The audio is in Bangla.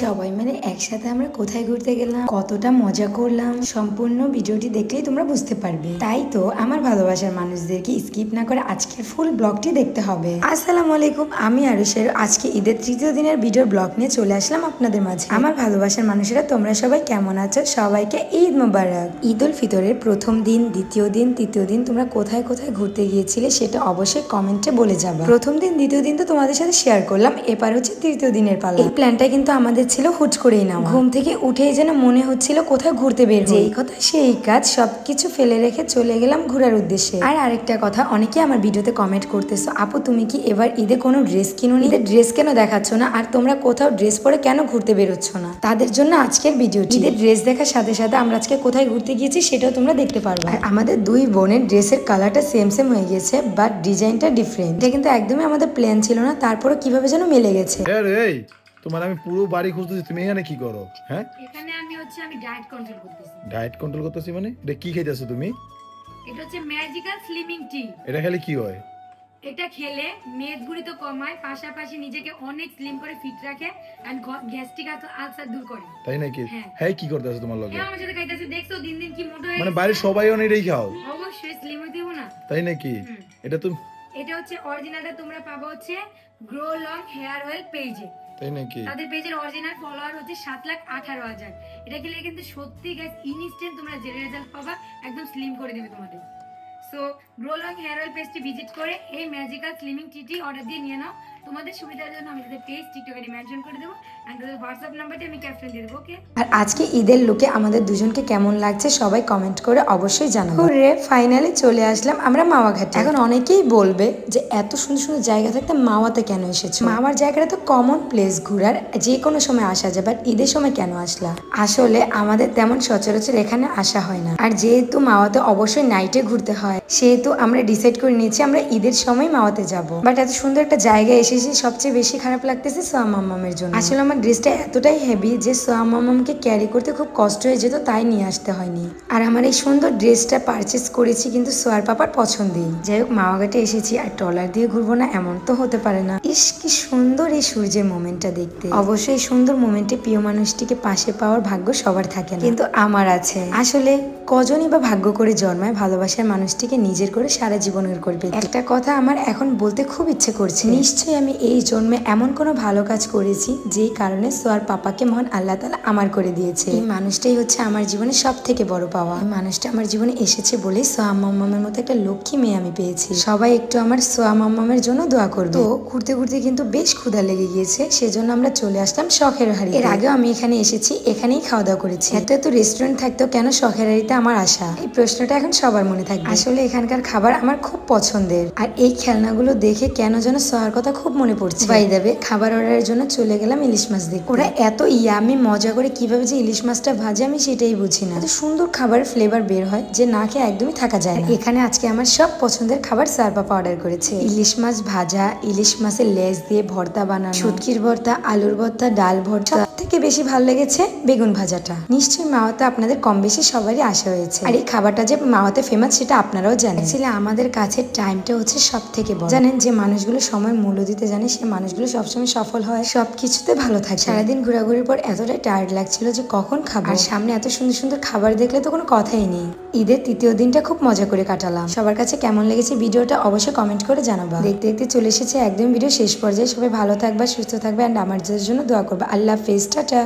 সবাই মিলে একসাথে আমরা কোথায় ঘুরতে গেলাম, কতটা মজা করলাম, সম্পূর্ণ ভিডিওটি দেখলেই তোমরা বুঝতে পারবে। তাই তো আমার ভালোবাসার মানুষদেরকে স্কিপ না করে আজকের ফুল ব্লগটি দেখতে হবে। আসসালামু আলাইকুম, আমি আরুষের আজকে ঈদের তৃতীয় দিনের ভিডিওর ব্লগ নিয়ে চলে আসলাম আপনাদের মাঝে। আমার ভালোবাসার মানুষেরা তোমরা সবাই কেমন আছো? সবাইকে ঈদ মোবারক। ঈদ উল ফিতরের প্রথম দিন, দ্বিতীয় দিন, তৃতীয় দিন তোমরা কোথায় কোথায় ঘুরতে গিয়েছিলে সেটা অবশ্যই কমেন্টে বলে যাবে। প্রথম দিন, দ্বিতীয় দিন তো তোমাদের সাথে শেয়ার করলাম, এবার হচ্ছে তৃতীয় দিনের পালা। এই প্ল্যানটা কিন্তু আমাদের ছিল হুট করেই না, ঘুম থেকে উঠেই যেন মনে হচ্ছিল কোথায় ঘুরতে বের হই। যেই কথা সেই কাজ, সবকিছু ফেলে রেখে চলে গেলাম ঘোরার উদ্দেশ্যে। আর আরেকটা কথা, অনেকে আমার ভিডিওতে কমেন্ট করতেছো, আপু তুমি কি এবার ঈদে কোনো ড্রেস কিনোনি? ঈদের ড্রেস কেন দেখাচ্ছ না, আর তোমরা কোথাও ড্রেস পরে কেন ঘুরতে বেরোচ্ছ না? তাদের জন্য আজকের ভিডিও। ঈদের ড্রেস দেখার সাথে সাথে আমরা আজকে কোথায় ঘুরতে গিয়েছি সেটাও তোমরা দেখতে পারবে। আর আমাদের দুই বোনের ড্রেসের কালারটা সেম সেম হয়ে গেছে, বাট ডিজাইনটা ডিফারেন্ট। এটা কিন্তু একদমই আমাদের প্ল্যান ছিল না, তারপরে কিভাবে যেন মিলে গেছে। তোমার আমি পুরো বাড়ি খুঁজতেছি, তুমি এখানে কি করো? হ্যাঁ, এখানে আমি ডায়েট কন্ট্রোল করতেছি। ডায়েট কন্ট্রোল করতেছি মানে? এটা কি খাইতেছো তুমি? এটা হচ্ছে ম্যাজিক্যাল স্লিমিং টি। এটা খেলে কি হয়? এটা খেলে মেদগুড়ি তো কমায়, পাশাপাশি নিজেকে অনেক স্লিম করে ফিট রাখে এন্ড গ্যাস্ট্রিক আলসার দূর করে। তাই নাকি? হ্যাঁ, কি করতেছো তোমার লগে? হ্যাঁ, আমার সাথে খাইতেছি, দেখছো দিন দিন কি মোটা হয়ে মানে বাড়ির সবাই অনেকটাই খাও? অবশ্যই স্লিম হইতে হবে না? তাই নাকি? এটা তুমি, এটা হচ্ছে অরিজিনালটা তোমরা পাবো হচ্ছে গ্রো লং হেয়ার অয়েল পেজে। তাই নাকি? তাদের পেজের অরিজিনাল ফলোয়ার হচ্ছে 7,18,000। এটা খেলে কিন্তু সত্যি গাইস ইনস্ট্যান্ট তোমরা যে রেজাল্ট পাবা, একদম স্লিম করে দেবে তোমাদের। So grow long hair oil পেজটি ভিজিট করে এই ম্যাজিক্যাল স্লিমিং টিটি অর্ডার দিয়ে নিয়ে নাও। তোমাদের সুবিধার জন্য আমি তাদের পেজ টিকটকে মেনশন করে দেবো, এন্ড তাদের হোয়াটসঅ্যাপ নাম্বারটি আমি ক্যাপশন দিয়ে দেবো। ওকে? আর আজকে ঈদের লুকে আমাদের দুজনকে কেমন লাগছে সবাই কমেন্ট করে অবশ্যই জানাবো। রে ফাইনালি চলে আসলাম আমরা মাওয়া ঘাটে। এখন অনেকেই বলবে যে এত সুন্দর সুন্দর জায়গা থাকতে মাওয়াতে কেন এসেছো? মাওয়ার জায়গাটা তো কমন প্লেস, ঘোরার যে কোনো সময় আসা যায়, বাট ঈদের সময় কেন আসলা? আসলে আমাদের তেমন সচরাচর এখানে আসা হয় না, আর যেহেতু মাওয়াতে অবশ্যই নাইটে ঘুরতে হয়, সেহেতু আমরা ডিসাইড করে নিয়েছি আমরা ঈদের সময় মাওয়াতে যাব। বাট এত সুন্দর একটা জায়গায় এসেছি, সবচেয়ে বেশি খারাপ লাগতেছে সোয়া মাম্মামের জন্য। আসলে আমার ড্রেসটা এতটাই হেভি যে সোয়া মাম্মামকে ক্যারি করতে খুব কষ্ট হয়ে যেত, তাই নিয়ে আসতে হয়নি। আর আমার এই সুন্দর ড্রেসটা পারচেস করেছি কিন্তু সোয়ার পাপার পছন্দেই। যাই হোক, মাওয়াঘাটে এসেছি আর ট্রলার দিয়ে ঘুরবো না এমন তো হতে পারে না। ইস, কি সুন্দর এই সূর্যের মোমেন্টটা দেখতে। অবশ্যই এই সুন্দর মোমেন্টে প্রিয় মানুষটিকে পাশে পাওয়ার ভাগ্য সবার থাকে না, কিন্তু আমার আছে। আসলে কজনই বা ভাগ্য করে জন্মায় ভালোবাসার মানুষটিকে নিজের করে সারা জীবনের করবে। একটা কথা আমার এখন বলতে খুব ইচ্ছে করছে, নিশ্চয়ই আমি এই জন্মে এমন কোনো ভালো কাজ করেছি যেই কারণে সোয়ার পাপাকে মহান আল্লাহ তাআলা আমার করে দিয়েছে। এই মানুষটাই হচ্ছে আমার জীবনে সব থেকে বড় পাওয়া। এই মানুষটা আমার জীবনে এসেছে বলেই সোয়া মাম্মামের মতো একটা লক্ষ্মী মেয়ে আমি পেয়েছি। সবাই একটু আমার সোয়া মাম্মামের জন্য দোয়া করবে। তো ঘুরতে ঘুরতে কিন্তু বেশ ক্ষুধা লেগে গিয়েছে, সেজন্য আমরা চলে আসলাম শখের হাড়ি। এর আগেও আমি এখানে এসেছি, এখানেই খাওয়া দাওয়া করেছি। এত এত রেস্টুরেন্ট থাকতেও কেন শখের হাড়িতে আমার আশা? এই প্রশ্নটা এখন সবার মনে থাকবে। আসলে এখানকার খাবার আমার খুব পছন্দের, আর এই খেলনাগুলো দেখে কেন যেন সোয়ার কথা খুব মনে পড়ছে। বাই দ্য ওয়ে, খাবার অর্ডারের জন্য চলে গেলাম ইলিশ মাছ দেখতে। ওরা এত ইয়ামি মজা করে কিভাবে যে ইলিশ মাছটা ভাজে আমি সেটাই বুঝি না। এত সুন্দর খাবারের ফ্লেভার বের হয় যে না খেয়ে একদমই থাকা যায় না। এখানে আজকে আমার সব পছন্দের খাবার সোয়ার পাপা অর্ডার করেছে। ইলিশ মাছ ভাজা, ইলিশ মাছের লেজ দিয়ে ভর্তা বানানো, শুটকির ভর্তা, আলুর ভর্তা, ডাল ভর্তা, থেকে বেশি ভালো লেগেছে বেগুন ভাজাটা। নিশ্চয়ই মাওয়াতে আপনাদের কম বেশি সবারই আসা হয়েছে, আর এই খাবারটা যে মাওয়াতে ফেমাস সেটা আপনারাও জানেন। অ্যাকচুয়ালি আমাদের কাছে টাইমটা হচ্ছে সব থেকে বড়। জানেন, যে মানুষগুলো সময় মূল্য দিতে জানে সে মানুষগুলো সবসময় সফল হয়, সবকিছুতে ভালো থাকে। সারাদিন ঘোরাঘুরির পর এতটাই টায়ার্ড লাগছিল যে কখন খাবো, আর সামনে এত সুন্দর সুন্দর খাবার দেখলে তো কোনো কথাই নেই। ঈদের তৃতীয় দিনটা খুব মজা করে কাটালাম। সবার কাছে কেমন লেগেছে ভিডিওটা অবশ্যই কমেন্ট করে জানাবা। দেখতে দেখতে চলে এসেছে একদম ভিডিও শেষ পর্যায়ে। সবাই ভালো থাকবা, সুস্থ থাকবে, এন্ড আমার জন্য দোয়া করবে। আল্লাহ হাফেজ, টাটা।